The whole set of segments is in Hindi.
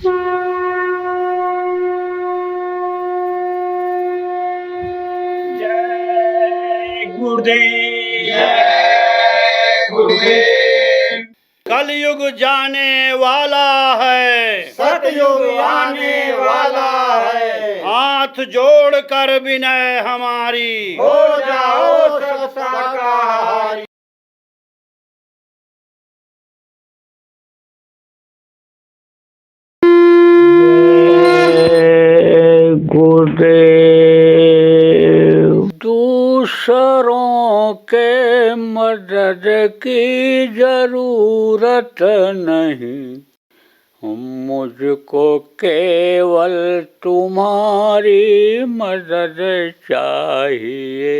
जय गुरुदेव, जय गुरुदेव। कलयुग जाने वाला है, सतयुग आने वाला है। हाथ जोड़कर विनय हमारी, हो जाओ सब शाकाहारी। गुरुदेव। दूसरों के मदद की जरूरत नहीं, मुझको केवल तुम्हारी मदद चाहिए।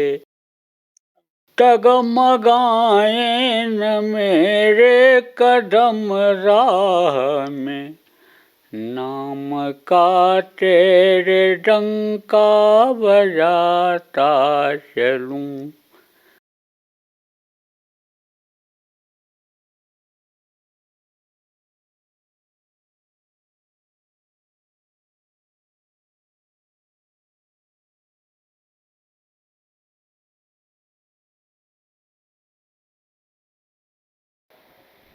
डगमगाए न मेरे कदम राह में, नाम का तेरे डंका बजाता चलूं।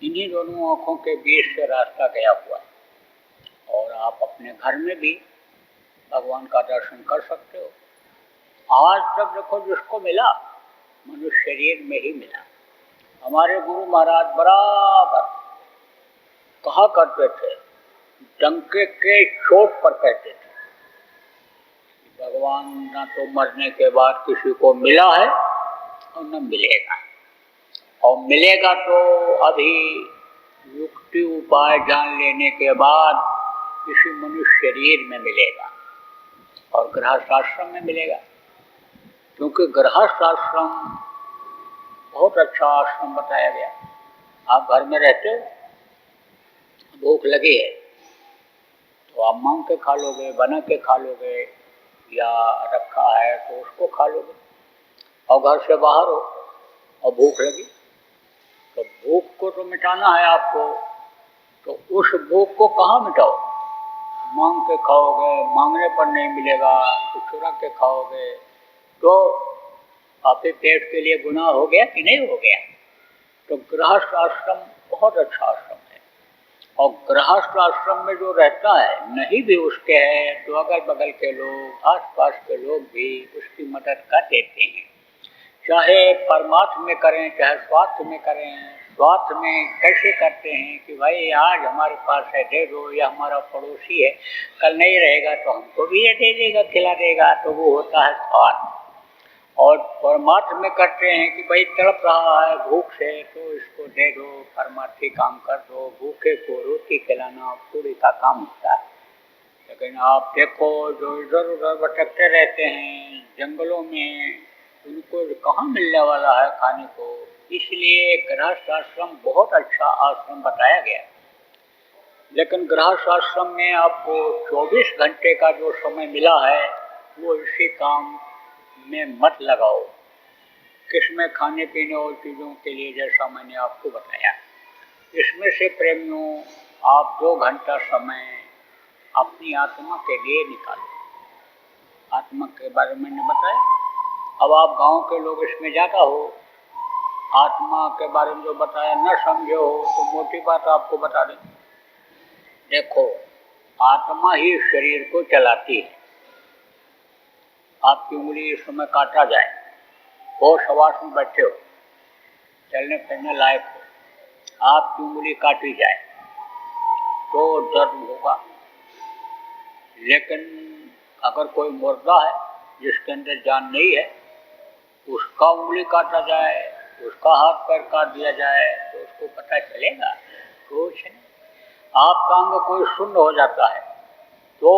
इन्हीं दोनों आँखों के बीच से रास्ता गया हुआ, और आप अपने घर में भी भगवान का दर्शन कर सकते हो। आज तक देखो जिसको मिला मनुष्य शरीर में ही मिला। हमारे गुरु महाराज बराबर कहा करते थे, डंके के चोट पर कहते थे, भगवान ना तो मरने के बाद किसी को मिला है और न मिलेगा, और मिलेगा तो अभी युक्ति उपाय जान लेने के बाद किसी मनुष्य शरीर में मिलेगा और गृहस्थ आश्रम में मिलेगा। क्योंकि गृहस्थ आश्रम बहुत अच्छा आश्रम बताया गया। आप घर में रहते हो, भूख लगी है तो आप मांग के खा लोगे, बना के खा लोगे, या रखा है तो उसको खा लोगे। और घर से बाहर हो और भूख लगी तो भूख को तो मिटाना है आपको, तो उस भूख को कहाँ मिटाओ? मांग के खाओगे, मांगने पर नहीं मिलेगा तो चुरा के खाओगे, तो आपके पेट के लिए गुनाह हो गया कि नहीं हो गया? तो गृहस्थ आश्रम बहुत अच्छा आश्रम है, और गृहस्थ आश्रम में जो रहता है नहीं भी उसके है तो अगल बगल के लोग, आसपास के लोग भी उसकी मदद कर देते हैं। चाहे परमार्थ में करें चाहे स्वार्थ में करें। स्वार्थ में कैसे करते हैं कि भाई आज हमारे पास है दे दो, या हमारा पड़ोसी है कल नहीं रहेगा तो हमको भी ये दे देगा, खिला देगा, तो वो होता है स्वार्थ। और परमार्थ में करते हैं कि भाई तड़प रहा है भूख से तो इसको दे दो, परमार्थी काम कर दो, भूखे को रोटी खिलाना पूरी का काम होता है। लेकिन आप देखो जो इधर उधर भटकते रहते हैं जंगलों में, उनको कहाँ मिलने वाला है खाने को। इसलिए गृहस्थ आश्रम बहुत अच्छा आश्रम बताया गया। लेकिन गृहस्थ आश्रम में आपको 24 घंटे का जो समय मिला है वो इसी काम में मत लगाओ। किसमें खाने पीने और चीज़ों के लिए, जैसा मैंने आपको बताया, इसमें से प्रेमियों आप 2 घंटा समय अपनी आत्मा के लिए निकालो। आत्मा के बारे में मैंने बताया। अब आप गांव के लोग इसमें ज़्यादा हो, आत्मा के बारे में जो बताया न समझे हो तो मोटी बात आपको बता दें। देखो आत्मा ही शरीर को चलाती है। आपकी उंगली इस समय काटा जाए, होश हवास में बैठे हो, चलने फिरने लायक हो, आपकी उंगली काटी जाए तो दर्द होगा। लेकिन अगर कोई मुर्दा है जिसके अंदर जान नहीं है, उसका उंगली काटा जाए, उसका हाथ पैर काट दिया जाए तो उसको पता चलेगा? कुछ नहीं। आपका अंग कोई शून्य हो जाता है तो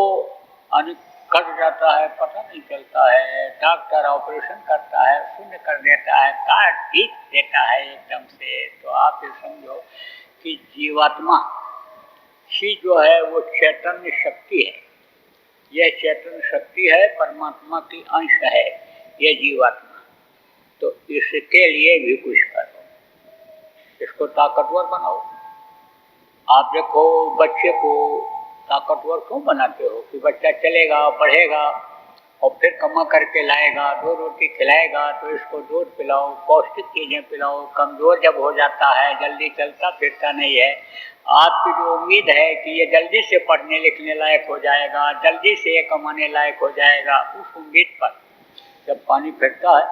कट जाता है, पता नहीं चलता है, डॉक्टर ऑपरेशन करता है, शून्य कर देता है, काट पीट देता है एकदम से। तो आप ये समझो कि जीवात्मा ही जो है वो चैतन्य शक्ति है। यह चैतन्य शक्ति है, परमात्मा की अंश है यह जीवात्मा। तो इसके लिए भी कुछ करो, इसको ताकतवर बनाओ। आप देखो बच्चे को ताकतवर क्यों बनाते हो कि बच्चा चलेगा बढ़ेगा और फिर कमा करके लाएगा, 2 रोटी खिलाएगा तो इसको दूध पिलाओ, पौष्टिक चीज़ें पिलाओ। कमज़ोर जब हो जाता है, जल्दी चलता फिरता नहीं है, आपकी जो उम्मीद है कि ये जल्दी से पढ़ने लिखने लायक हो जाएगा, जल्दी से ये कमाने लायक हो जाएगा, उस उम्मीद पर जब पानी फिरता है,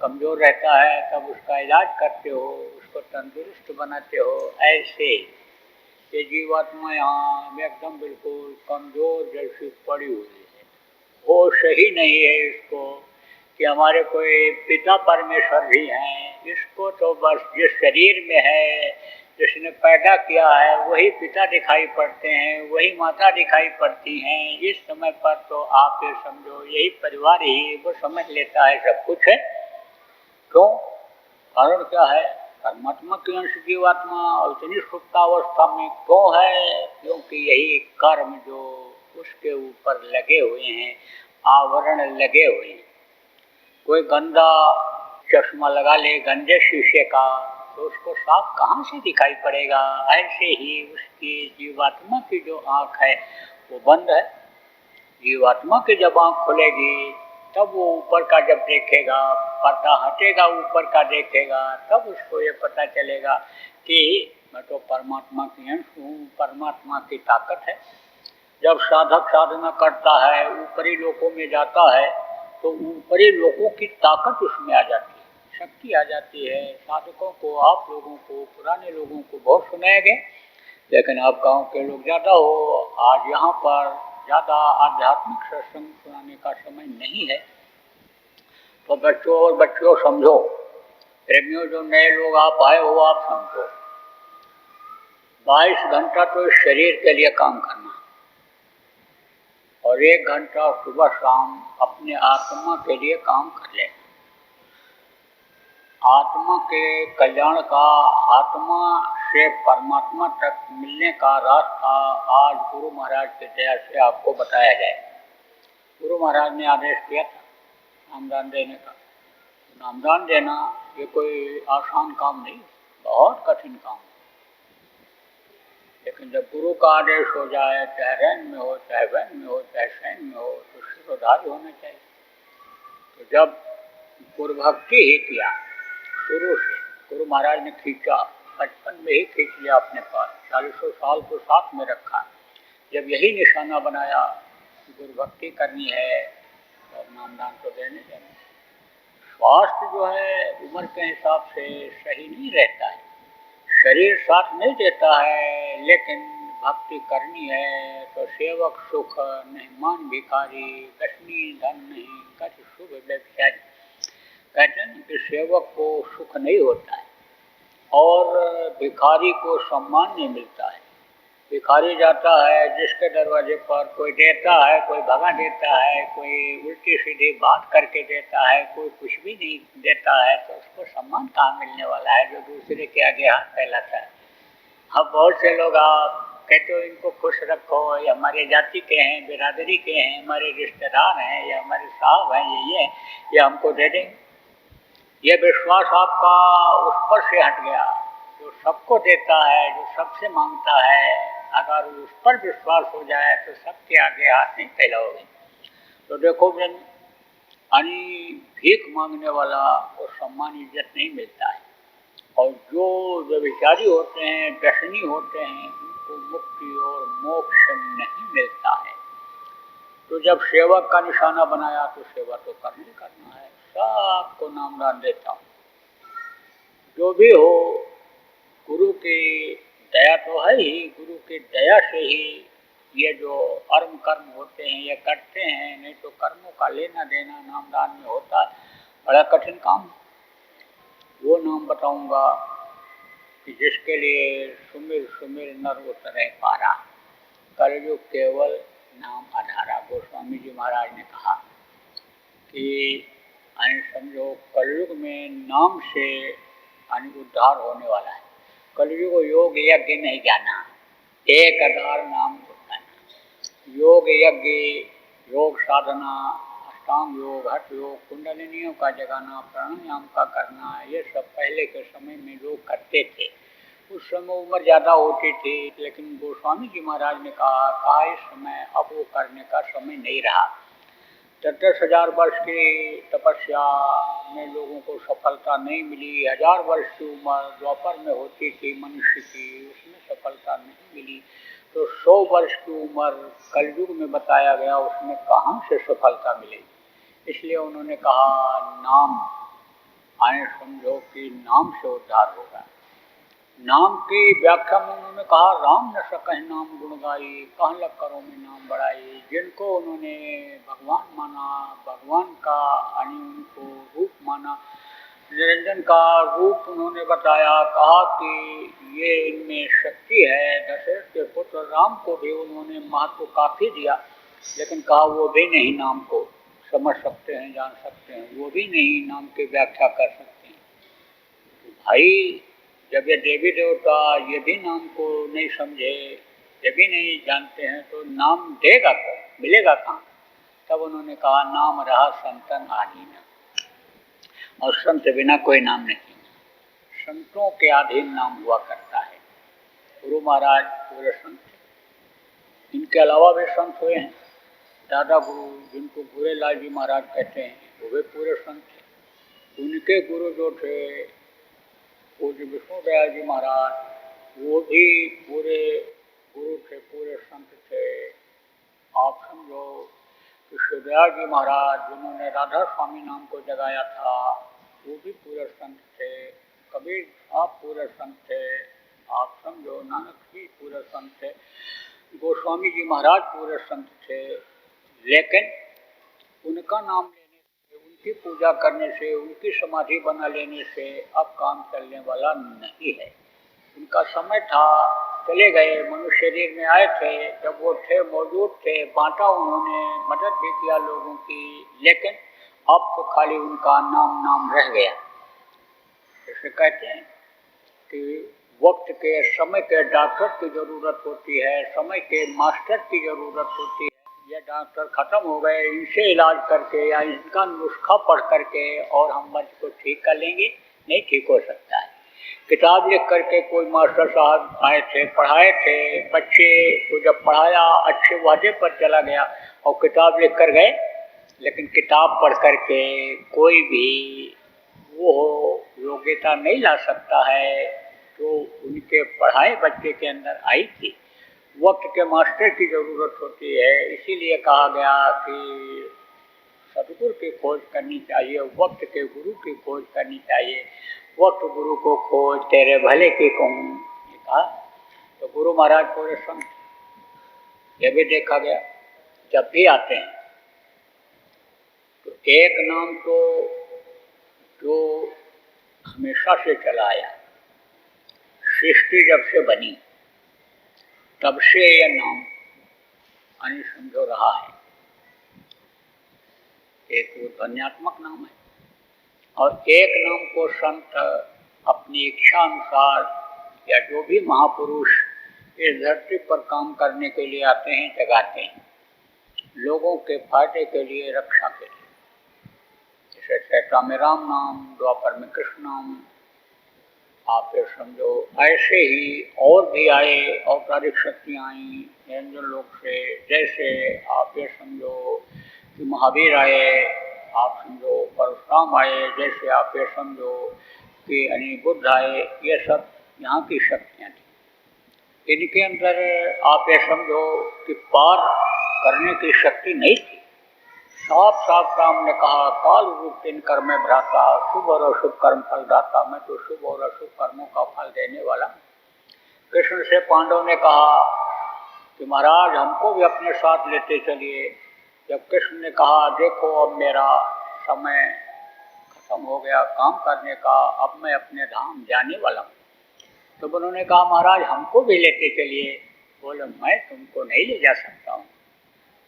कमज़ोर रहता है, तब उसका इलाज करते हो, उसको तंदुरुस्त बनाते हो। ऐसे ये जीवात्मा यहाँ एकदम बिल्कुल कमज़ोर जैसी पड़ी हुई है, होश ही नहीं है इसको कि हमारे कोई पिता परमेश्वर भी हैं। इसको तो बस जिस शरीर में है, जिसने पैदा किया है, वही पिता दिखाई पड़ते हैं, वही माता दिखाई पड़ती हैं। इस समय पर तो आप ये समझो यही परिवार ही वो समझ लेता है सब कुछ है। क्यों? कारण क्या है? परमात्मा की अंश जीवात्मा और इतनी सुप्तावस्था में क्यों है? क्योंकि यही कर्म जो उसके ऊपर लगे हुए हैं, आवरण लगे हुए हैं। कोई गंदा चश्मा लगा ले गंदे शीशे का तो उसको साफ कहाँ से दिखाई पड़ेगा? ऐसे ही उसकी जीवात्मा की जो आँख है वो बंद है। जीवात्मा की जब आँख खुलेगी तब वो ऊपर का जब देखेगा, पर्दा हटेगा, ऊपर का देखेगा, तब उसको ये पता चलेगा कि मैं तो परमात्मा की अंश हूँ, परमात्मा की ताकत है। जब साधक साधना करता है, ऊपरी लोकों में जाता है, तो ऊपरी लोकों की ताकत उसमें आ जाती है, शक्ति आ जाती है। साधकों को, आप लोगों को, पुराने लोगों को बहुत सुनाया गया, लेकिन आप गांव के लोग ज़्यादा हो, आज यहाँ पर ज़्यादा आध्यात्मिक सत्संग सुनाने का समय नहीं है। तो बच्चों और बच्चियों समझो, प्रेमियों जो नए लोग आप आए हो, आप समझो 22 घंटा तो इस शरीर के लिए काम करना और 1 घंटा सुबह शाम अपने आत्मा के लिए काम कर लेना। आत्मा के कल्याण का, आत्मा से परमात्मा तक मिलने का रास्ता आज गुरु महाराज की दया से आपको बताया जाए। गुरु महाराज ने आदेश किया था नामदान देने का। नामदान देना ये कोई आसान काम नहीं, बहुत कठिन काम है। लेकिन जब गुरु का आदेश हो जाए, चाहे रैन में हो, चाहे वैन में हो, चाहे सैन में हो, तो सिरोधार्य होना चाहिए। तो जब गुरु भक्ति ही किया शुरू से, गुरु महाराज ने खींचा, बचपन में ही खींच लिया अपने पास, 40 साल को साथ में रखा। जब यही निशाना बनाया गुरु भक्ति करनी है तो नामदान तो देने देना। स्वास्थ्य जो है उम्र के हिसाब से सही नहीं रहता है, शरीर साथ नहीं देता है, लेकिन भक्ति करनी है तो सेवक सुख नहीं मान भिखारी, दशनी धन नहीं कछ शुभ व्यवसाय। कहते हैं कि सेवक को सुख नहीं होता है और भिखारी को सम्मान नहीं मिलता है। भिखारी जाता है जिसके दरवाजे पर कोई देता है, कोई भगा देता है, कोई उल्टी सीधी बात करके देता है, कोई कुछ भी नहीं देता है, तो उसको सम्मान कहाँ मिलने वाला है जो दूसरे के आगे हाथ फैलाता है। अब बहुत से लोग आप कहते हो इनको खुश रखो, ये हमारे जाति के हैं, बिरादरी के हैं, हमारे रिश्तेदार हैं, ये हमारे साहब हैं, ये हमको दे देंगे। ये विश्वास आपका उस पर से हट गया जो सबको देता है, जो सबसे मांगता है। अगर उस पर विश्वास हो जाए तो सबके आगे हाथ नहीं फैलाओगे। तो देखो बहन, भीख मांगने वाला को सम्मान इज्जत नहीं मिलता है, और जो व्यभिचारी होते हैं, व्यसनी होते हैं, उनको मुक्ति और मोक्ष नहीं मिलता है। तो जब सेवक का निशाना बनाया तो सेवा तो करना है। सबको नामदान देता हूँ। जो भी हो, गुरु की दया तो है ही, गुरु की दया से ही ये जो कर्म होते हैं ये करते हैं, नहीं तो कर्मों का लेना देना नामदान में होता है। बड़ा कठिन काम। वो नाम बताऊंगा कि जिसके लिए सुमिर सुमिर नर उतरे पारा, कलयुग केवल नाम आधारा। गोस्वामी जी महाराज ने कहा कि समझो कलयुग में नाम से उद्धार होने वाला है। कलयुग योग यज्ञ नहीं जाना, एक आधार नाम बताना। योग यज्ञ, योग साधना, अष्टांग योग, हठ योग, कुंडलिनियों का जगाना, प्राणायाम का करना, ये सब पहले के समय में लोग करते थे। उस समय उम्र ज़्यादा होती थी, लेकिन गोस्वामी जी महाराज ने कहा इस समय अब वो करने का समय नहीं रहा। 10,000 वर्ष की तपस्या में लोगों को सफलता नहीं मिली। 1000 वर्ष की उम्र द्वापर में होती थी मनुष्य की, उसमें सफलता नहीं मिली। तो 100 वर्ष की उम्र कलयुग में बताया गया, उसमें कहाँ से सफलता मिलेगी। इसलिए उन्होंने कहा नाम आए, समझो कि नाम से उद्धार होगा। नाम की व्याख्या में उन्होंने कहा राम न सकह नाम गुण गाई, कह लग करो में नाम बढ़ाई। जिनको उन्होंने भगवान माना, भगवान का उनको रूप माना, निरंजन का रूप उन्होंने बताया, कहा कि ये इनमें शक्ति है। दशरथ के पुत्र राम को भी उन्होंने महत्व काफी दिया, लेकिन कहा वो भी नहीं नाम को समझ सकते हैं, जान सकते हैं, वो भी नहीं नाम की व्याख्या कर सकते हैं। तो भाई जब ये देवी देवता ये भी नाम को नहीं समझे, ये भी नहीं जानते हैं, तो नाम देगा तो मिलेगा कहाँ। तब उन्होंने कहा नाम रहा संतन आधीन, और संत बिना कोई नाम नहीं। संतों के अधीन नाम हुआ करता है। गुरु महाराज पूरे संत, इनके अलावा भी संत हुए हैं। दादा गुरु जिनको भूरे लाल जी महाराज कहते हैं, वो भी पूरे संत थे। उनके गुरु जो थे पूज्य विष्णु दयाल जी महाराज, वो भी पूरे गुरु थे, पूरे संत थे। आप समझो कि शिवदयाल जी महाराज जिन्होंने राधा स्वामी नाम को जगाया था, वो भी पूरे संत थे। कबीर आप पूरे संत थे। आप समझो नानक जी पूरे संत थे। गोस्वामी जी महाराज पूरे संत थे। लेकिन उनका नाम लेने से, उनकी पूजा करने से, उनकी समाधि बना लेने से अब काम चलने वाला नहीं है। उनका समय था, चले गए, मनुष्य शरीर में आए थे, जब वो थे मौजूद थे, बांटा उन्होंने, मदद भी किया लोगों की, लेकिन अब तो खाली उनका नाम नाम रह गया। जैसे कहते हैं कि वक्त के, समय के डॉक्टर की ज़रूरत होती है, समय के मास्टर की ज़रूरत होती है। ये डॉक्टर ख़त्म हो गए, इनसे इलाज करके या इनका नुस्खा पढ़ करके और हम मर्ज को ठीक कर लेंगे, नहीं ठीक हो सकता है। किताब लिख करके कोई मास्टर साहब आए थे, पढ़ाए थे, बच्चे को जब पढ़ाया अच्छे वादे पर चला गया और किताब लिख कर गए, लेकिन किताब पढ़ करके कोई भी वो योग्यता नहीं ला सकता है जो उनके पढ़ाए बच्चे के अंदर आई थी। वक्त के मास्टर की ज़रूरत होती है। इसीलिए कहा गया कि सतगुरु की खोज करनी चाहिए, वक्त के गुरु की खोज करनी चाहिए। वक्त गुरु को खोज तेरे भले की कहूँ, ये कहा। तो गुरु महाराज पूरे संत, ये भी देखा गया जब भी आते हैं तो एक नाम तो जो हमेशा से चला आया, सृष्टि जब से बनी तब से यह नाम समझो रहा है। एक वो ध्वन्यात्मक नाम है, और एक नाम को संत अपनी इच्छा अनुसार या जो भी महापुरुष इस धरती पर काम करने के लिए आते हैं, जगाते हैं, लोगों के फायदे के लिए, रक्षा के लिए। जैसे त्रेता में राम नाम, द्वापर में कृष्ण नाम, आप ये समझो। ऐसे ही और भी आए, औपचारिक शक्तियाँ आई निरंजन लोक से। जैसे आप ये समझो कि महावीर आए, आप समझो परशुराम आए, जैसे आप ये समझो कि बुद्ध आए, ये सब यहाँ की शक्तियाँ थी। इनके अंदर आप ये समझो कि पार करने की शक्ति नहीं थी। साफ साफ राम ने कहा काल रूप इन कर्म भ्राता, शुभ और अशुभ कर्म फल दाता। मैं तो शुभ और अशुभ कर्मों का फल देने वाला। कृष्ण से पांडव ने कहा कि महाराज हमको भी अपने साथ लेते चलिए। जब कृष्ण ने कहा देखो अब मेरा समय खत्म हो गया काम करने का, अब मैं अपने धाम जाने वाला हूँ, तो उन्होंने कहा महाराज हमको भी लेते चलिए। बोले मैं तुमको नहीं ले जा सकता हूँ,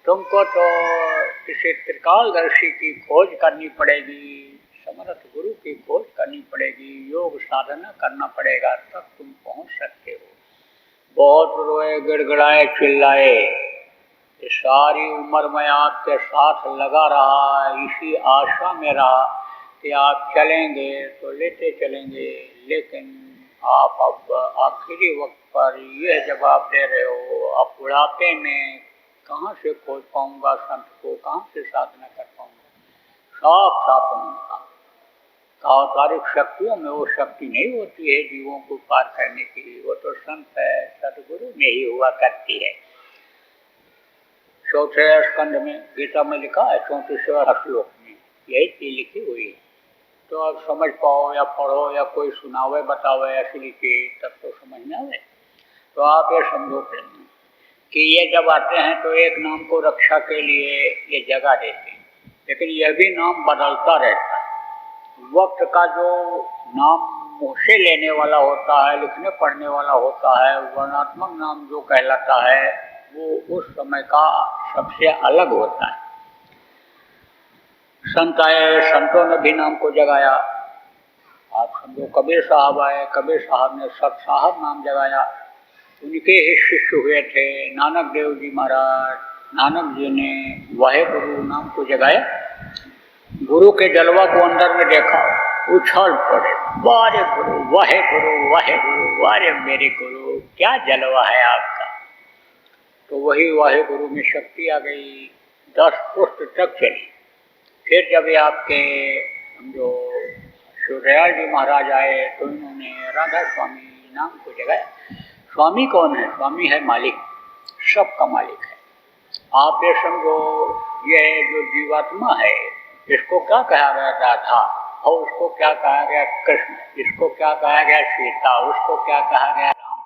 तुमको तो किसी त्रिकालदर्शी की खोज करनी पड़ेगी, समर्थ गुरु की खोज करनी पड़ेगी, योग साधना करना पड़ेगा, तब तुम पहुँच सकते हो। बहुत रोए, गिड़गिड़ाए, चिल्लाए, सारी उम्र में आपके साथ लगा रहा, इसी आशा में रहा कि आप चलेंगे तो लेते चलेंगे, लेकिन आप अब आखिरी वक्त पर यह जवाब दे रहे हो, अब बुढ़ापे में कहाँ से खोज पाऊंगा संत को, कहाँ से साधना कर पाऊंगा। साफ साफ उन्होंने कहा औपचारिक शक्तियों में वो शक्ति नहीं होती है जीवों को पार करने की, वो तो संत है सदगुरु में ही हुआ करती है। चौथे स्कंद में गीता में लिखा है 34वें श्लोक में यही चीज लिखी हुई है। तो आप समझ पाओ या पढ़ो या कोई सुनावे बतावे ऐसी लिखी तब तो समझ में आवे। तो आप ये समझो कि ये जब आते हैं तो एक नाम को रक्षा के लिए ये जगह देते हैं, लेकिन यह भी नाम बदलता रहता है। वक्त का जो नाम मुँह से लेने वाला होता है, लिखने पढ़ने वाला होता है, वर्णात्मक नाम जो कहलाता है वो उस समय का सबसे अलग होता है। संत आए, संतों ने भी नाम को जगाया। आप समझो कबीर साहब आए, कबीर साहब ने सत साहब नाम जगाया। उनके ही शिष्य हुए थे नानक देव जी महाराज। नानक जी ने वाहे गुरु नाम को जगाया। गुरु के जलवा को अंदर में देखा, उछल पड़े, वारे गुरु वाहे गुरु वाहे गुरु, वारे मेरे गुरु क्या जलवा है आपका। तो वही वाहे गुरु में शक्ति आ गई, 10 पुष्ट तक चली। फिर जब ये आपके जो शिवदयाल जी महाराज आए तो इन्होंने राधा स्वामी नाम को जगाया। स्वामी कौन है? स्वामी है मालिक, सबका मालिक है। आप ये समझो ये जो जीवात्मा है इसको क्या कहा गया राधा, और उसको क्या कहा गया कृष्ण, इसको क्या कहा गया सीता, उसको क्या कहा गया राम।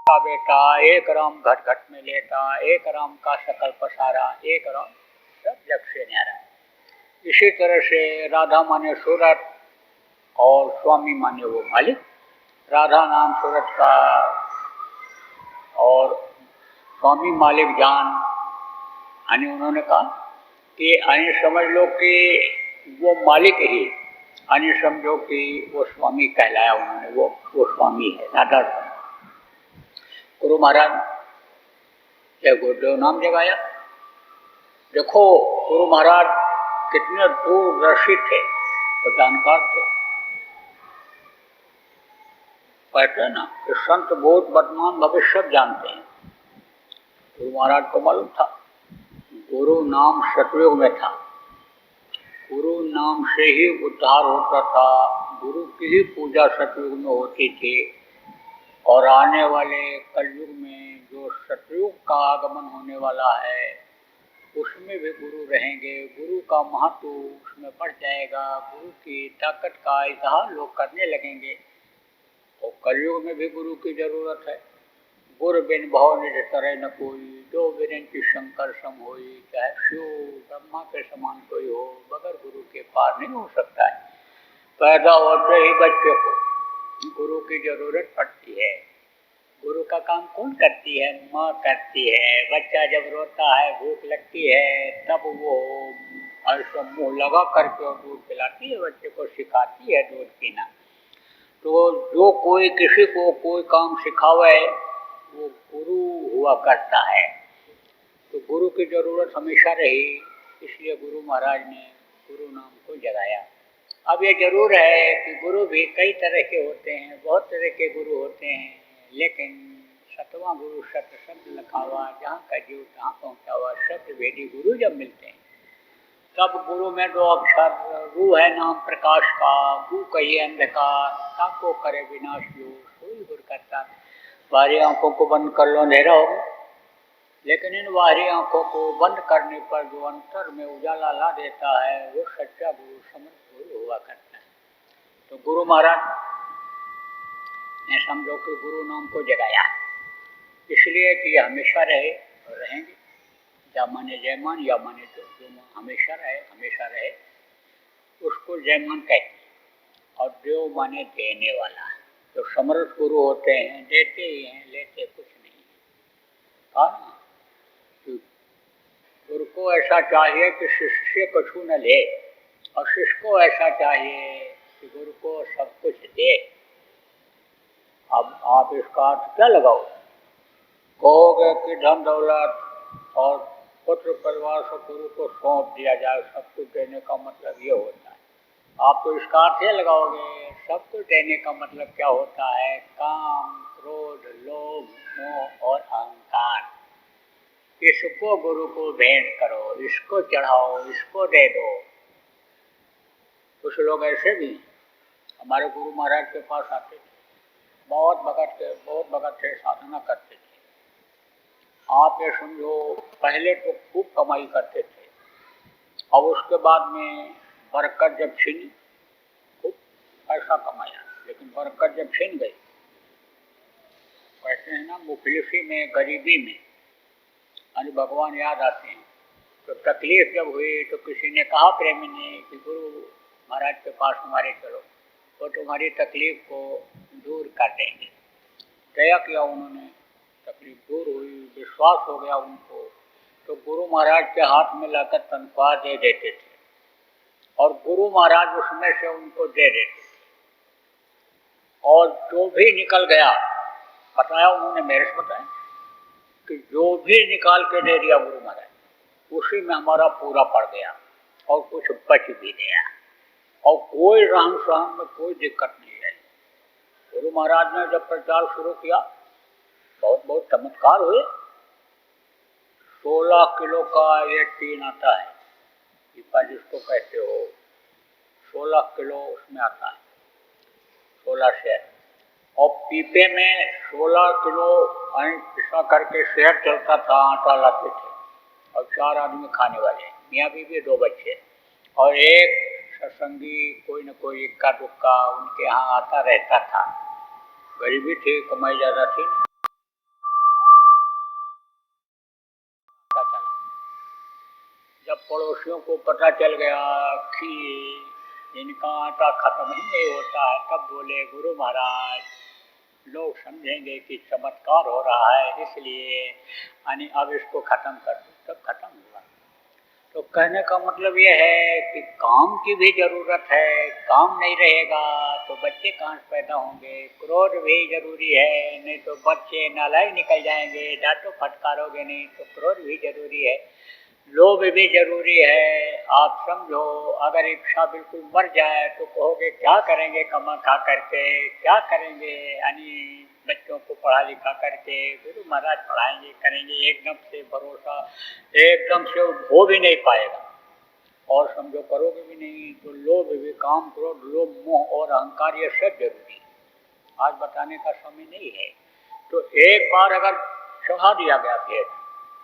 का बेटा एक राम घट घट में लेता, एक राम का सकल पसारा, एक राम सब जग से न्यारा। इसी तरह से राधा माने सूरत और स्वामी माने वो मालिक। राधा नाम सूरत का और स्वामी मालिक जान। यानी उन्होंने कहा कि अन्य समझ लो कि वो मालिक ही, अन्य समझो कि वो स्वामी कहलाया उन्होंने, वो स्वामी है राधा स्वामी। गुरु महाराज या गुरुदेव नाम जगाया। देखो गुरु महाराज कितने दूरदर्शी थे और जानकार थे। कहते हैं ना कि संत भूत वर्तमान भविष्य सब जानते हैं। गुरु महाराज को मालूम था गुरु नाम सतयुग में था, गुरु नाम से ही उद्धार होता था, गुरु की ही पूजा सतयुग में होती थी। और आने वाले कलयुग में जो सतयुग का आगमन होने वाला है उसमें भी गुरु रहेंगे। गुरु का महत्व उसमें बढ़ जाएगा, गुरु की ताकत का इजहार लोग करने लगेंगे। और कलयुग में भी गुरु की जरूरत है। गुरु बिन भव निज तरह न कोई, जो विरंची शंकर सम होई। चाहे शिव ब्रह्मा के समान कोई हो, बगैर गुरु के पार नहीं हो सकता है। पैदा होते ही बच्चे को गुरु की जरूरत पड़ती है। गुरु का काम कौन करती है? माँ करती है। बच्चा जब रोता है, भूख लगती है, तब वो ऐसा मुँह लगा करके और दूध पिलाती है, बच्चे को सिखाती है दूध पीना। तो जो कोई किसी को कोई काम सिखावे वो गुरु हुआ करता है। तो गुरु की जरूरत हमेशा रही, इसलिए गुरु महाराज ने गुरु नाम को जगाया। अब ये जरूर है कि गुरु भी कई तरह के होते हैं, बहुत तरह के गुरु होते हैं, लेकिन सतवां गुरु सत्य शब्द लिखा हुआ, जहाँ का जीव तहाँ पहुँचा हुआ सत्य भेदी गुरु जब मिलते हैं तब गुरु में दो अक्षर रू है नाम प्रकाश का, गु कहिए अंधकार, ताको करे विनाश लो, सोई गुरु करता। बाहरी आंखों को बंद कर लो अंधेरा होगा, लेकिन इन बाहरी आंखों को बंद करने पर जो अंतर में उजाला ला देता है वो सच्चा गुरु समर्थ गुरु हुआ करता है। तो गुरु महाराज ने समझो कि गुरु नाम को जगाया इसलिए कि यह हमेशा रहे और रहेंगे। या माने जयमान या माने जो हमेशा रहे उसको जयमान कहते हैं। और देव माने देने वाला। तो समर्थ गुरु होते हैं, देते ही हैं, लेते कुछ नहीं है। हाँ, गुरु को ऐसा चाहिए कि शिष्य से कुछ न ले, और शिष्य को ऐसा चाहिए कि गुरु को सब कुछ दे। अब आप इसका अर्थ क्या लगाओ? कहोगे कि धन दौलत और पुत्र परिवार से गुरु को सौंप दिया जाए, सब कुछ देने का मतलब ये होता है। आप तो इसका अर्थ ये लगाओगे सब कुछ देने का मतलब क्या होता है? काम, क्रोध, लोभ, मोह और अहंकार। इसको गुरु को भेंट करो, इसको चढ़ाओ, इसको दे दो। कुछ लोग ऐसे भी हमारे गुरु महाराज के पास आते थे, बहुत भगत थे, साधना करते थे। आप ये समझो पहले तो खूब कमाई करते थे और उसके बाद में बरकत जब छीनी, खूब पैसा कमाया, लेकिन बरकत जब छीन गई, कहते हैं ना मुफलिसी में, गरीबी में यानी भगवान याद आते हैं। तो तकलीफ जब हुई तो किसी ने कहा प्रेमी ने कि गुरु महाराज के पास हमारे चलो, वो तुम्हारी तकलीफ को दूर कर देंगे। दया किया उन्होंने, तकलीफ दूर हुई, विश्वास हो गया उनको, तो गुरु महाराज के हाथ में लाकर तनख्वाह दे देते थे और गुरु महाराज उसमें से उनको दे देते थे। और जो भी निकल गया, बताया उन्होंने, मेरे से बताया कि जो भी निकाल के दे दिया गुरु महाराज, उसी में हमारा पूरा पड़ गया और कुछ बच भी गया और कोई रहन सहन में कोई दिक्कत नहीं है। गुरु महाराज ने जब प्रचार शुरू किया, बहुत चमत्कार हुए। 16 किलो का ये टीन आता है, पीपा जिसको कहते हो, 16 किलो उसमें आता है, 16 शेर। और पीपे में 16 किलो पिसा करके शेर चलता था, आटा लाते थे और 4 आदमी खाने वाले, मियाँ बीवी, 2 बच्चे और एक सत्संगी, कोई न कोई इक्का दुक्का उनके यहाँ आता रहता था। गरीबी थी, कमाई ज़्यादा थी। चला जब पड़ोसियों को पता चल गया कि इनका आटा खत्म ही नहीं होता है, तब बोले गुरु महाराज लोग समझेंगे कि चमत्कार हो रहा है, इसलिए यानी अब इसको खत्म कर दो। तब खत्म हुआ। तो कहने का मतलब ये है कि काम की भी जरूरत है, काम नहीं रहेगा तो बच्चे कहाँ से पैदा होंगे। क्रोध भी जरूरी है, नहीं तो बच्चे नालायक निकल जाएंगे, डांटो फटकारोगे नहीं तो क्रोध भी जरूरी है। लोभ भी जरूरी है। आप समझो, अगर इच्छा बिल्कुल मर जाए तो कहोगे क्या करेंगे कमा खा करके, क्या करेंगे यानी बच्चों को पढ़ा लिखा करके, गुरु महाराज पढ़ाएंगे करेंगे, एकदम से भरोसा एकदम से हो भी नहीं पाएगा और समझो करोगे भी नहीं। तो लोभ भी, काम, क्रोध, लोभ, मोह और अहंकार ये सब जरूरी है। आज बताने का समय नहीं है। तो एक बार अगर चढ़ा दिया गया फिर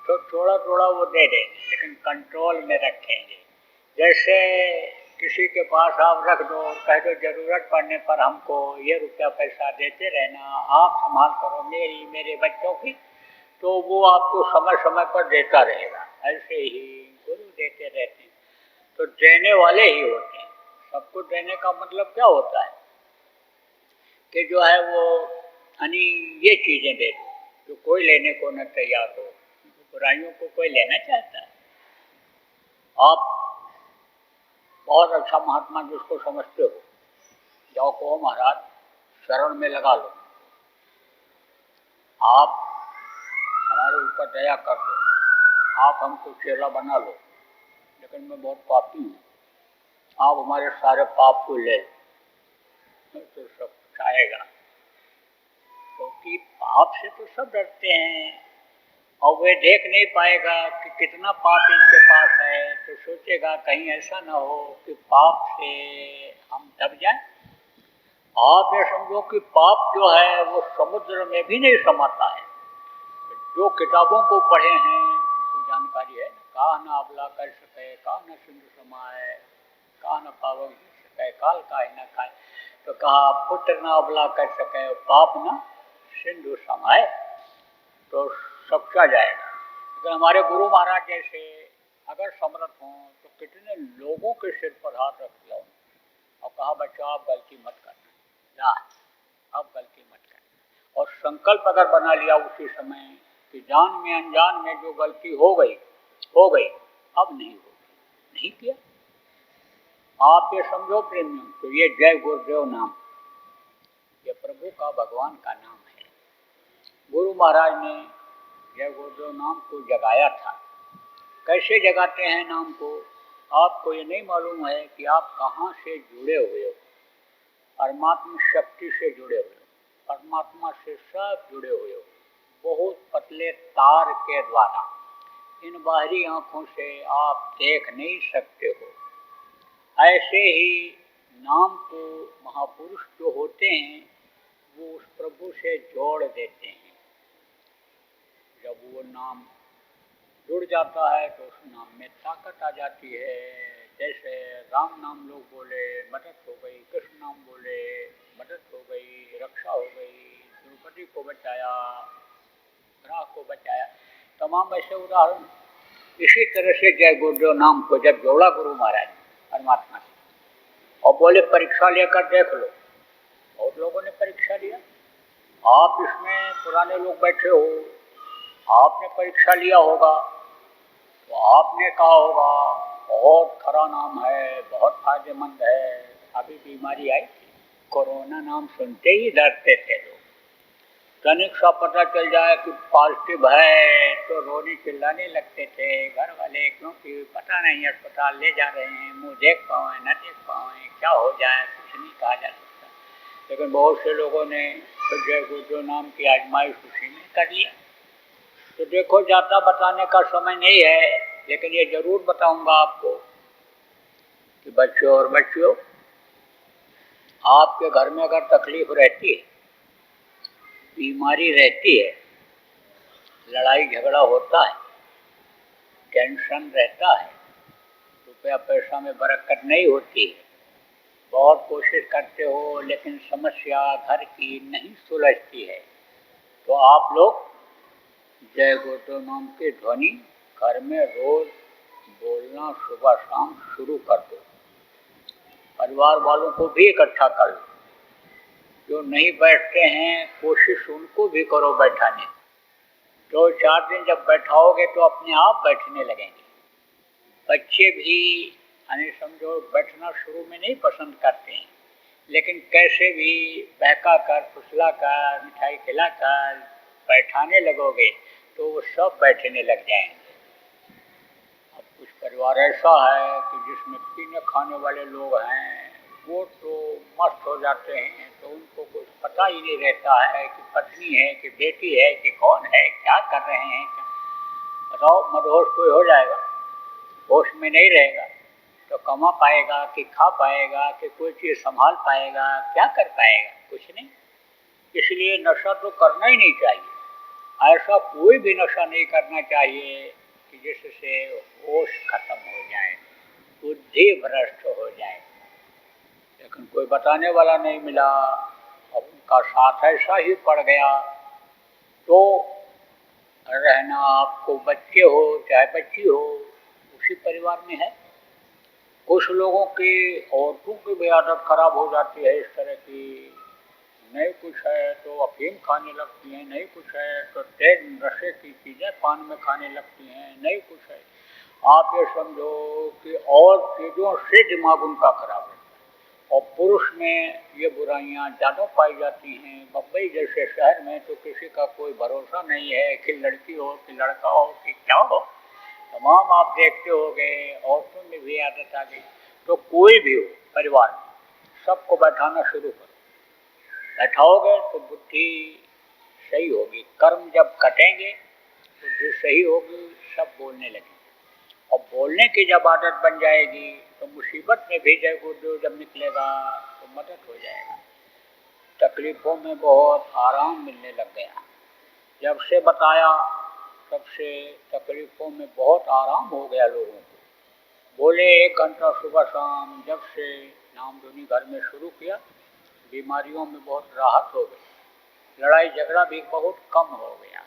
तो थोड़ा थोड़ा वो दे देंगे, लेकिन कंट्रोल में रखेंगे। जैसे किसी के पास आप रख दो, कह दो जरूरत पड़ने पर हमको ये रुपया पैसा देते रहना, आप संभाल करो मेरी, मेरे बच्चों की, तो वो आपको समय समय पर देता रहेगा। ऐसे ही गुरु देते रहते हैं तो देने वाले ही होते हैं। सबको देने का मतलब क्या होता है कि जो है वो यानी ये चीज़ें दे दो जो कोई लेने को न तैयार हो। बुराइयों को कोई लेना चाहता है? आप बहुत अच्छा महात्मा जिसको समझते हो, जाओ कहो महाराज शरण में लगा लो, आप हमारे ऊपर दया कर दो, आप हमको चेला बना लो, लेकिन मैं बहुत पापी हूँ, आप हमारे सारे पाप को ले लो, तो सब चाहेगा। क्योंकि पाप से तो सब डरते हैं और वे देख नहीं पाएगा कि कितना पाप इनके पास है, तो सोचेगा कहीं ऐसा ना हो कि पाप से हम दब जाएं। आप ये समझो कि पाप जो है वो समुद्र में भी नहीं समाता है। जो किताबों को पढ़े हैं उनको जानकारी है, कहा न अबला कर सके, कहा न सिंधु समाए, कहा न पावक जीत सके, काल का ही न खाए। तो कहा पुत्र न अबला कर सके, पाप न सिंधु समाए, तो सब क्या जाएगा। लेकिन हमारे गुरु महाराज जैसे अगर समर्थ हों तो कितने लोगों के सिर पर हाथ रख दिया और कहा बच्चा आप गलती मत करना, अब गलती मत करना। और संकल्प अगर बना लिया उसी समय कि जान में अनजान में जो गलती हो गई अब नहीं होगी, नहीं किया। आप ये समझो प्रेमियों, तो ये जय गुरुदेव नाम, ये प्रभु का, भगवान का नाम है। गुरु महाराज ने जय गुरुदेव नाम को जगाया था। कैसे जगाते हैं नाम को? आपको ये नहीं मालूम है कि आप कहाँ से जुड़े हुए हो। परमात्मा शक्ति से जुड़े हुए हो, परमात्मा से सब जुड़े हुए हो, बहुत पतले तार के द्वारा। इन बाहरी आँखों से आप देख नहीं सकते हो। ऐसे ही नाम को महापुरुष जो होते हैं वो उस प्रभु से जोड़ देते हैं। जब वो नाम जुड़ जाता है तो उस नाम में ताकत आ जाती है। जैसे राम नाम लोग बोले मदद हो गई, कृष्ण नाम बोले मदद हो गई, रक्षा हो गई, द्रौपदी को बचाया, ग्राह को बचाया, तमाम ऐसे उदाहरण। इसी तरह से जय गुरुदेव नाम को जब जोड़ा गुरु महाराज परमात्मा से और बोले परीक्षा लेकर देख लो, बहुत लोगों ने परीक्षा लिया। आप इसमें पुराने लोग बैठे हो, आपने परीक्षा लिया होगा तो आपने कहा होगा बहुत खरा नाम है, बहुत फायदेमंद है। अभी बीमारी आई थी, कोरोना नाम सुनते ही डरते थे लोग। तनिक सा पता चल जाए कि पॉजिटिव है तो रोने चिल्लाने लगते थे घर वाले, क्योंकि पता नहीं अस्पताल ले जा रहे हैं, मुँह देख पाएँ न देख पाएँ, क्या हो जाए कुछ नहीं कहा जा सकता। लेकिन बहुत से लोगों ने तो जय गुरुदेव नाम की आजमाइश उसी में कर लिया। तो देखो, ज़्यादा बताने का समय नहीं है, लेकिन ये जरूर बताऊंगा आपको कि बच्चों और बच्चियों, आपके घर में अगर तकलीफ रहती है, बीमारी रहती है, लड़ाई झगड़ा होता है, टेंशन रहता है, रुपया पैसा में बरकत नहीं होती है, बहुत कोशिश करते हो लेकिन समस्या घर की नहीं सुलझती है, तो आप लोग जय गुरुदेव नाम की ध्वनि घर में रोज बोलना सुबह शाम शुरू कर दो। परिवार वालों को भी इकट्ठा कर लो। जो नहीं बैठते हैं कोशिश उनको भी करो बैठाने। 2-4 दिन जब बैठाओगे तो अपने आप बैठने लगेंगे। बच्चे भी यानी समझो बैठना शुरू में नहीं पसंद करते हैं, लेकिन कैसे भी बहका कर फुसला कर मिठाई खिला कर बैठाने लगोगे तो वो सब बैठने लग जाएंगे। अब कुछ परिवार ऐसा है कि जिसमें पीने खाने वाले लोग हैं, वो तो मस्त हो जाते हैं, तो उनको कुछ पता ही नहीं रहता है कि पत्नी है कि बेटी है कि कौन है, क्या कर रहे हैं, क्या बताओ। मदहोश कोई हो जाएगा, होश में नहीं रहेगा तो कमा पाएगा कि खा पाएगा कि कोई चीज़ संभाल पाएगा, क्या कर पाएगा, कुछ नहीं। इसलिए नशा तो करना ही नहीं चाहिए। ऐसा कोई भी नशा नहीं करना चाहिए कि जिससे होश खत्म हो जाए, बुद्धि भ्रष्ट हो जाए। लेकिन कोई बताने वाला नहीं मिला, अब उनका साथ ऐसा ही पड़ गया। तो रहना, आपको बच्चे हो चाहे बच्ची हो, उसी परिवार में है। कुछ लोगों की औरतों की भी आदत खराब हो जाती है इस तरह की, नहीं कुछ है तो अफीम खाने लगती हैं, नहीं कुछ है तो तेज नशे की चीज़ें पान में खाने लगती हैं, नहीं कुछ है। आप ये समझो कि और चीज़ों से दिमाग उनका खराब रहता है। और पुरुष में ये बुराइयां ज़्यादा पाई जाती हैं। बम्बई जैसे शहर में तो किसी का कोई भरोसा नहीं है कि लड़की हो कि लड़का हो कि क्या हो, तमाम आप देखते होंगे। औरतों में भी आदत आ गई। तो कोई भी हो परिवार में, सबको बैठाना शुरू करो। बैठाओगे तो बुद्धि सही होगी, कर्म जब कटेंगे बुद्धि सही होगी, सब बोलने लगेंगे। और बोलने की जब आदत बन जाएगी तो मुसीबत में भी जय गुरुदेव जब निकलेगा तो मदद हो जाएगा। तकलीफ़ों में बहुत आराम मिलने लग गया। जब से बताया तब से तकलीफ़ों में बहुत आराम हो गया लोगों को। बोले 1 घंटा सुबह शाम जब से नाम धुनी घर में शुरू किया, बीमारियों में बहुत राहत हो गई, लड़ाई झगड़ा भी बहुत कम हो गया।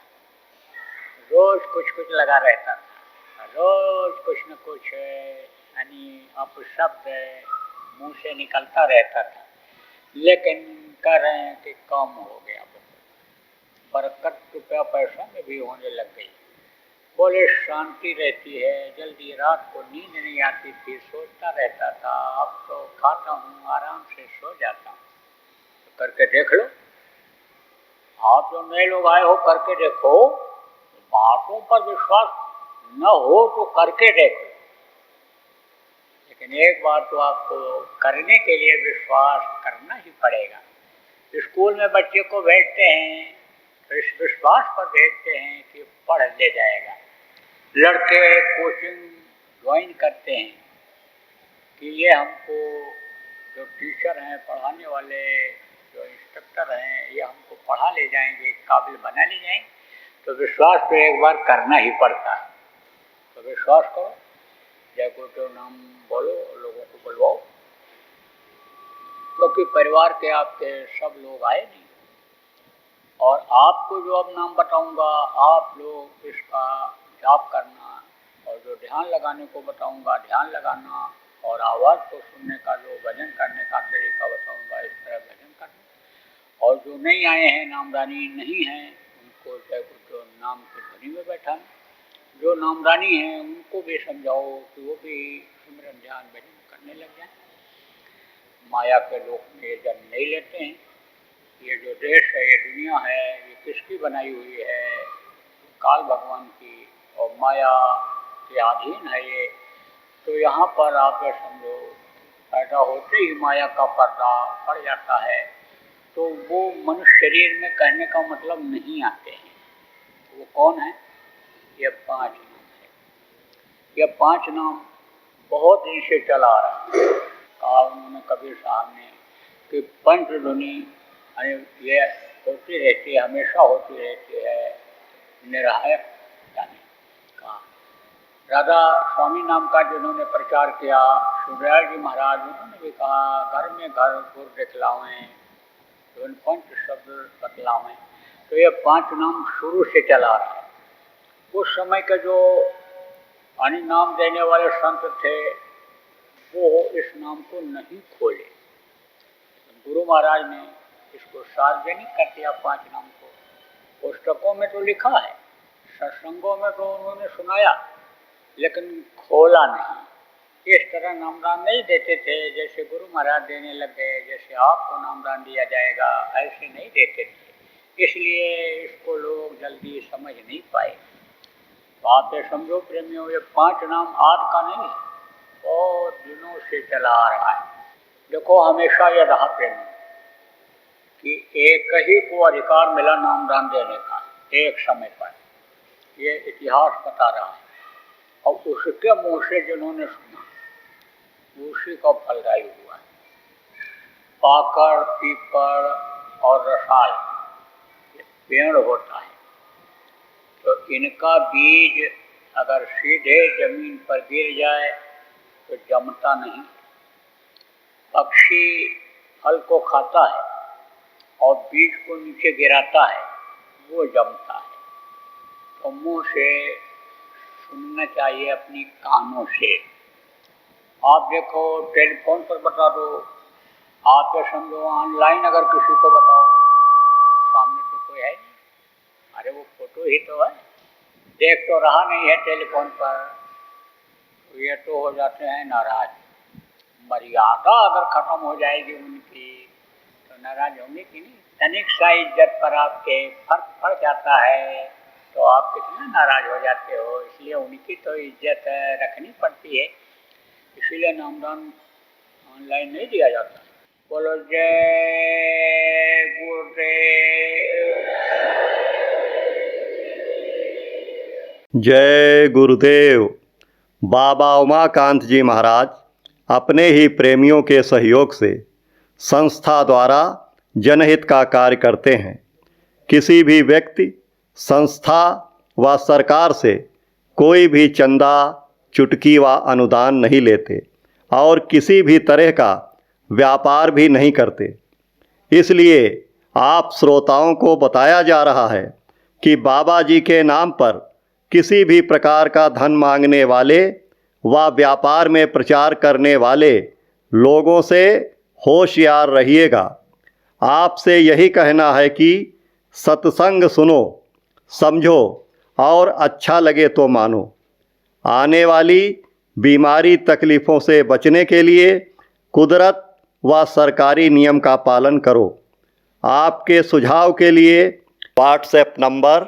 रोज़ कुछ कुछ लगा रहता था, रोज़ कुछ न कुछ यानी अपशब्द मुंह से निकलता रहता था, लेकिन कह रहे हैं कि कम हो गया। बरकत रुपया पैसा में भी होने लग गई। बोले शांति रहती है, जल्दी रात को नींद नहीं आती थी, सोचता रहता था, अब तो खाता हूँ आराम से सो जाता हूँ। तो करके देख लो। आप जो नए लोग आए हो करके देखो। बातों पर विश्वास न हो तो करके देखो। लेकिन एक बार तो आपको करने के लिए विश्वास करना ही पड़ेगा। स्कूल में बच्चे को भेजते हैं तो इस विश्वास पर भेजते हैं कि पढ़ ले जाएगा। लड़के कोचिंग ज्वाइन करते हैं कि ये हमको जो टीचर हैं, पढ़ाने वाले जो इंस्ट्रक्टर हैं, ये हमको पढ़ा ले जाएंगे, काबिल बना ले जाएंगे। तो विश्वास तो एक बार करना ही पड़ता है। तो विश्वास करो, जय गुरुदेव नाम बोलो, लोगों को बुलवाओ, क्योंकि परिवार के आपके सब लोग आए नहीं। और आपको जो अब नाम बताऊंगा, आप लोग इसका जाप करना, और जो ध्यान लगाने को बताऊंगा ध्यान लगाना, और आवाज़ को सुनने का जो भजन करने का तरीका बताऊंगा इस तरह भजन करना। और जो नहीं आए हैं, नामदानी नहीं हैं, उनको जय गुरुदेव नाम की ध्वनि में बैठाना। जो नामदानी हैं उनको भी समझाओ कि वो भी सिमरन ध्यान भजन करने लग जाए। माया के लोक में ये जन्म नहीं लेते हैं। ये जो देश है, ये दुनिया है, ये किसकी बनाई हुई है? काल भगवान की, और माया के अधीन है ये। तो यहाँ पर आप समझो, पैदा होते ही माया का पर्दा पड़ जाता है। तो वो मनुष्य शरीर में कहने का मतलब नहीं आते हैं। वो कौन है? ये 5 नाम है। ये 5 नाम बहुत दिन से चला आ रहा है। कहा उन्होंने कबीर साहब ने कि पंच ध्वनि ये होती रहती है, हमेशा होती रहती है, निरायक जाने। कहा राधा स्वामी नाम का जिन्होंने प्रचार किया, शिवदयाल जी महाराज, उन्होंने भी कहा घर में घर गुर दिखलावें, तो पंच शब्द बतलावें। तो ये 5 नाम शुरू से चला रहा है। उस समय के जो नाम देने वाले संत थे, वो इस नाम को नहीं खोले। गुरु महाराज ने इसको सार्वजनिक कर दिया 5 नाम को। पुस्तकों में तो लिखा है, सत्संगों में तो उन्होंने सुनाया, लेकिन खोला नहीं। इस तरह नामदान नहीं देते थे जैसे गुरु महाराज देने लग गए, जैसे आपको नामदान दिया जाएगा, ऐसे नहीं देते थे। इसलिए इसको लोग जल्दी समझ नहीं पाए। तो आप ये समझो प्रेमियों, ये 5 नाम आज का नहीं, बहुत दिनों से चला आ रहा है। देखो हमेशा ये रहा प्रेम कि एक ही को अधिकार मिला नामदान देने का एक समय पर, ये इतिहास बता रहा है। और उसके मुँह से जिन्होंने सुना, उसी का फलदायी हुआ है। पाकड़, पीपल और रसाल ये पेड़ होता है, तो इनका बीज अगर सीधे जमीन पर गिर जाए तो जमता नहीं। पक्षी फल को खाता है और बीज को नीचे गिराता है, वो जमता है। तो मुंह से सुनना चाहिए, अपनी कानों से। आप देखो टेलीफोन पर बता दो, आप ये समझो ऑनलाइन अगर किसी को बताओ, सामने तो कोई है नहीं, अरे वो फोटो ही तो है, देख तो रहा नहीं है टेलीफोन पर, तो ये तो हो जाते हैं नाराज। मर्यादा अगर खत्म हो जाएगी उनकी तो नाराज होंगे कि नहीं। तनिक सा इज्जत पर आपके फर्क पड़ जाता है तो आप कितना नाराज हो जाते हो। इसलिए उनकी तो इज्जत रखनी पड़ती है, इसीलिए नामदान ऑनलाइन नहीं दिया जाता। बोलो जय गुरुदेव। जय गुरुदेव। बाबा उमाकांत जी महाराज अपने ही प्रेमियों के सहयोग से संस्था द्वारा जनहित का कार्य करते हैं। किसी भी व्यक्ति, संस्था व सरकार से कोई भी चंदा, चुटकी व अनुदान नहीं लेते और किसी भी तरह का व्यापार भी नहीं करते। इसलिए आप श्रोताओं को बताया जा रहा है कि बाबा जी के नाम पर किसी भी प्रकार का धन मांगने वाले व व्यापार में प्रचार करने वाले लोगों से होशियार रहिएगा। आपसे यही कहना है कि सत्संग सुनो, समझो और अच्छा लगे तो मानो। आने वाली बीमारी तकलीफ़ों से बचने के लिए कुदरत व सरकारी नियम का पालन करो। आपके सुझाव के लिए व्हाट्सएप नंबर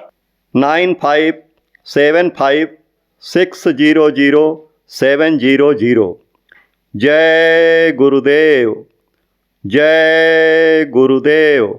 9575600700, जय गुरुदेव, जय गुरुदेव।